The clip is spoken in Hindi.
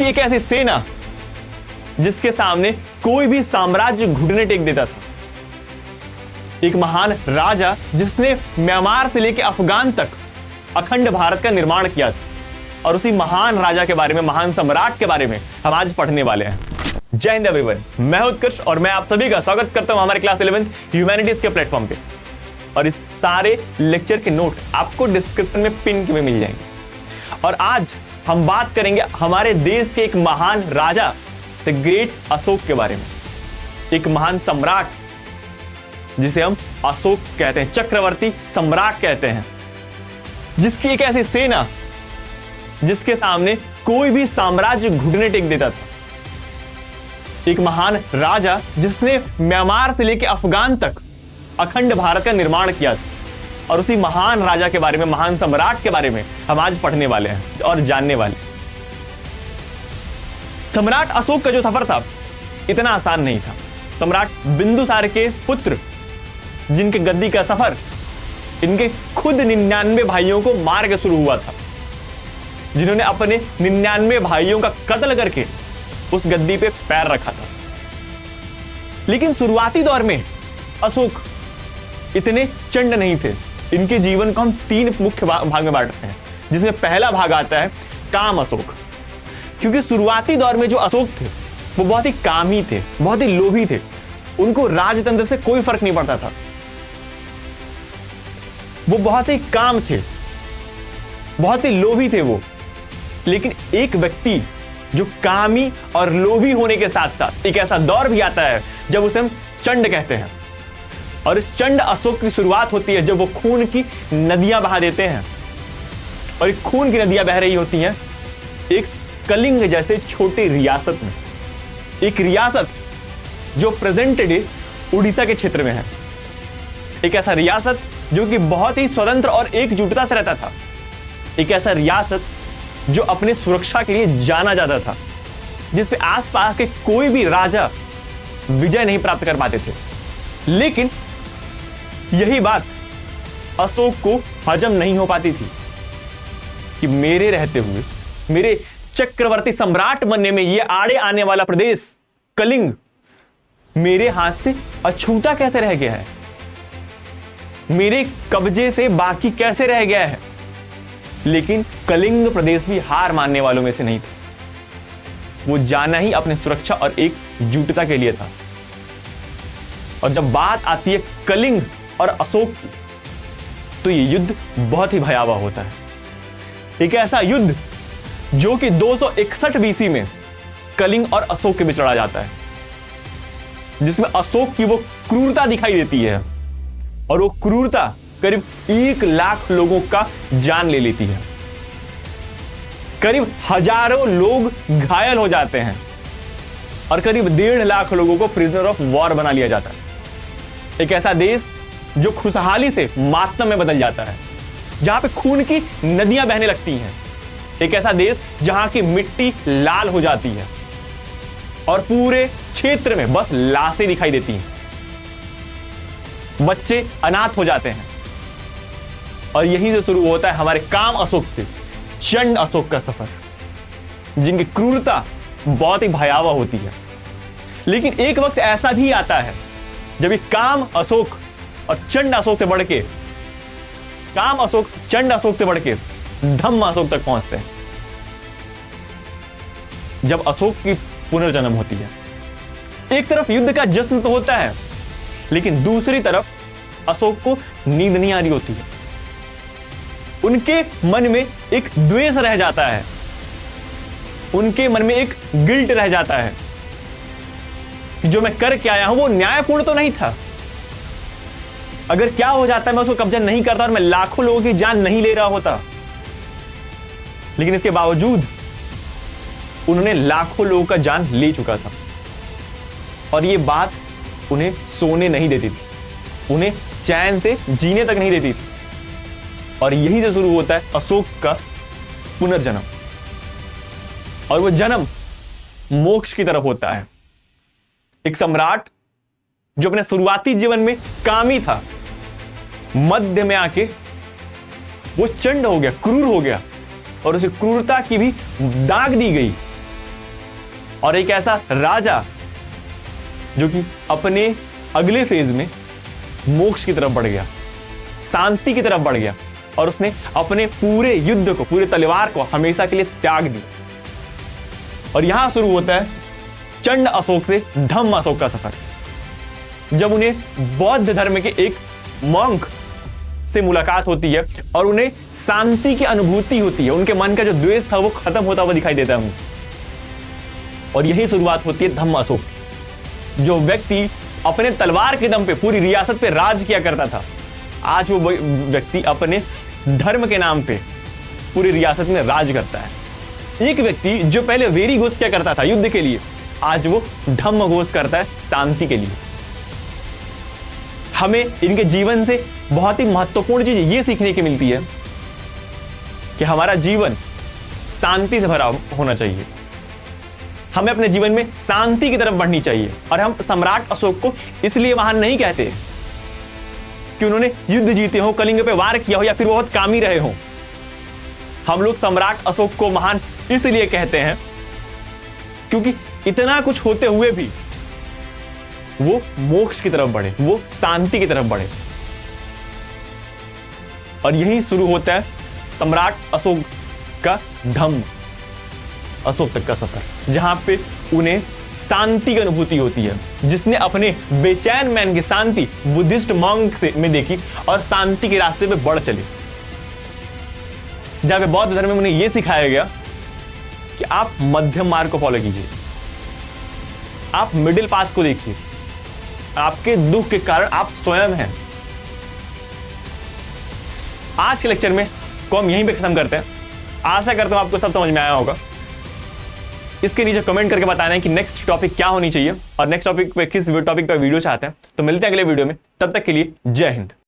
कि एक ऐसी सेना जिसके सामने कोई भी साम्राज्य घुटने टेक देता था, एक महान राजा जिसने म्यांमार से लेकर अफगान तक अखंड भारत का निर्माण किया था। और उसी महान राजा के बारे में, महान सम्राट के बारे में हम आज पढ़ने वाले हैं। जय हिंद एवरीवन, मैं उत्कर्ष और मैं आप सभी का स्वागत करता हूं हमारे क्लास 11 ह्यूमैनिटीज के प्लेटफॉर्म पे। और इस सारे लेक्चर के नोट आपको डिस्क्रिप्शन में पिन में मिल जाएंगे। और आज हम बात करेंगे हमारे देश के एक महान राजा द ग्रेट अशोक के बारे में। एक महान सम्राट जिसे हम अशोक कहते हैं, चक्रवर्ती सम्राट कहते हैं, जिसकी एक ऐसी सेना जिसके सामने कोई भी साम्राज्य घुटने टेक देता था। एक महान राजा जिसने म्यांमार से लेकर अफगान तक अखंड भारत का निर्माण किया था। और उसी महान राजा के बारे में, महान सम्राट के बारे में हम आज पढ़ने वाले हैं और जानने वाले। सम्राट अशोक का जो सफर था इतना आसान नहीं था। सम्राट बिंदुसार के पुत्र जिनके गद्दी का सफर इनके खुद 99 भाइयों को मार के शुरू हुआ था, जिन्होंने अपने 99 भाइयों का कत्ल करके उस गद्दी पे पैर रखा था। लेकिन शुरुआती दौर में अशोक इतने चंड नहीं थे। इनके जीवन को हम 3 मुख्य भाग में बांटते हैं, जिसमें पहला भाग आता है काम अशोक। क्योंकि शुरुआती दौर में जो अशोक थे वो बहुत ही कामी थे, बहुत ही लोभी थे। उनको राजतंत्र से कोई फर्क नहीं पड़ता था। वो बहुत ही काम थे, बहुत ही लोभी थे वो। लेकिन एक व्यक्ति जो कामी और लोभी होने के साथ साथ एक ऐसा दौर भी आता है जब उसे हम चंड कहते हैं। और इस चंड अशोक की शुरुआत होती है जब वो खून की नदियां बहा देते हैं। और एक खून की नदियां बह रही होती हैं एक कलिंग जैसे छोटे रियासत में। एक रियासत जो प्रेजेंट डे उड़ीसा के क्षेत्र में है। एक ऐसा रियासत जो कि बहुत ही स्वतंत्र और एकजुटता से रहता था। एक ऐसा रियासत जो अपने सुरक्षा के लिए जाना जाता था, जिसपे आसपास के कोई भी राजा विजय नहीं प्राप्त कर पाते थे। लेकिन यही बात अशोक को हजम नहीं हो पाती थी कि मेरे रहते हुए, मेरे चक्रवर्ती सम्राट बनने में ये आड़े आने वाला प्रदेश कलिंग मेरे हाथ से अछूता कैसे रह गया है, मेरे कब्जे से बाकी कैसे रह गया है। लेकिन कलिंग प्रदेश भी हार मानने वालों में से नहीं था। वो जाना ही अपने सुरक्षा और एकजुटता के लिए था। और जब बात आती है कलिंग और अशोक की, तो ये युद्ध बहुत ही भयावह होता है। एक ऐसा युद्ध जो कि 261 बीसी में कलिंग और अशोक के बीच लड़ा जाता है, जिसमें अशोक की वो क्रूरता दिखाई देती है। और वो क्रूरता करीब 1 लाख लोगों का जान ले लेती है। करीब हजारों लोग घायल हो जाते हैं और करीब 1.5 लाख लोगों को प्रिजनर ऑफ वॉर बना लिया जाता है। एक ऐसा देश जो खुशहाली से मातम में बदल जाता है, जहां पे खून की नदियां बहने लगती हैं। एक ऐसा देश जहां की मिट्टी लाल हो जाती है और पूरे क्षेत्र में बस लाशें दिखाई देती हैं। बच्चे अनाथ हो जाते हैं। और यहीं से शुरू होता है हमारे काम अशोक से चंड अशोक का सफर, जिनकी क्रूरता बहुत ही भयावह होती है। लेकिन एक वक्त ऐसा भी आता है जब ये काम अशोक और चंड अशोक से बढ़ के, काम अशोक चंड अशोक से बढ़ के धम्म अशोक तक पहुंचते हैं, जब अशोक की पुनर्जन्म होती है। एक तरफ युद्ध का जश्न तो होता है, लेकिन दूसरी तरफ अशोक को नींद नहीं आ रही होती है। उनके मन में एक द्वेष रह जाता है, उनके मन में एक गिल्ट रह जाता है कि जो मैं कर के आया हूं वो न्यायपूर्ण तो नहीं था। अगर क्या हो जाता है, मैं उसको कब्जा नहीं करता और मैं लाखों लोगों की जान नहीं ले रहा होता। लेकिन इसके बावजूद उन्होंने लाखों लोगों का जान ले चुका था। और ये बात उन्हें सोने नहीं देती थी, उन्हें चैन से जीने तक नहीं देती थी। और यहीं से शुरू होता है अशोक का पुनर्जन्म। और वो जन्म मोक्ष की तरफ होता है। एक सम्राट जो अपने शुरुआती जीवन में कामी था, मध्य में आके वो चंड हो गया, क्रूर हो गया। और उसे क्रूरता की भी दाग दी गई और एक ऐसा राजा जो कि अपने अगले फेज में मोक्ष की तरफ बढ़ गया, शांति की तरफ बढ़ गया, और उसने अपने पूरे युद्ध को, पूरे तलवार को हमेशा के लिए त्याग दी। और यहां शुरू होता है चंड अशोक से धम्म अशोक का सफर, जब उन्हें बौद्ध धर्म के एक मॉन्क से मुलाकात होती है और उन्हें शांति की अनुभूति होती है। उनके मन का जो द्वेष था वो खत्म होता हुआ दिखाई देता है उन्हें। और यही शुरुआत होती है धम्म अशोक, जो व्यक्ति अपने तलवार के दम पे पूरी रियासत पे राज किया करता था, आज वो व्यक्ति अपने धर्म के नाम पे पूरी रियासत में राज करता है। एक व्यक्ति जो पहले वेरी घोष किया करता था युद्ध के लिए, आज वो धम्म घोष करता है शांति के लिए। हमें इनके जीवन से बहुत ही महत्वपूर्ण चीज ये सीखने की मिलती है कि हमारा जीवन शांति से भरा होना चाहिए। हमें अपने जीवन में शांति की तरफ बढ़नी चाहिए। और हम सम्राट अशोक को इसलिए महान नहीं कहते कि उन्होंने युद्ध जीते हो, कलिंग पे वार किया हो, या फिर वो बहुत कामी रहे हो। हम लोग सम्राट अशोक को महान इसलिए कहते हैं क्योंकि इतना कुछ होते हुए भी वो मोक्ष की तरफ बढ़े, वो शांति की तरफ बढ़े। और यही शुरू होता है सम्राट अशोक का धम्म अशोक तक का सफर, जहां पे उन्हें शांति की अनुभूति होती है, जिसने अपने बेचैन मैन की शांति बुद्धिस्ट मॉन्क से में देखी और शांति के रास्ते पे बढ़ चले। जहां पे बौद्ध धर्म में उन्हें यह सिखाया गया कि आप मध्यम मार्ग को फॉलो कीजिए, आप मिडिल पाथ को देखिए, आपके दुख के कारण आप स्वयं हैं। आज के लेक्चर में को हम यहीं पे खत्म करते हैं। आशा करता हूं आपको सब समझ में आया होगा। इसके नीचे कमेंट करके बताना है कि नेक्स्ट टॉपिक क्या होनी चाहिए और नेक्स्ट टॉपिक पे किस टॉपिक पे वीडियो चाहते हैं। तो मिलते हैं अगले वीडियो में, तब तक के लिए जय हिंद।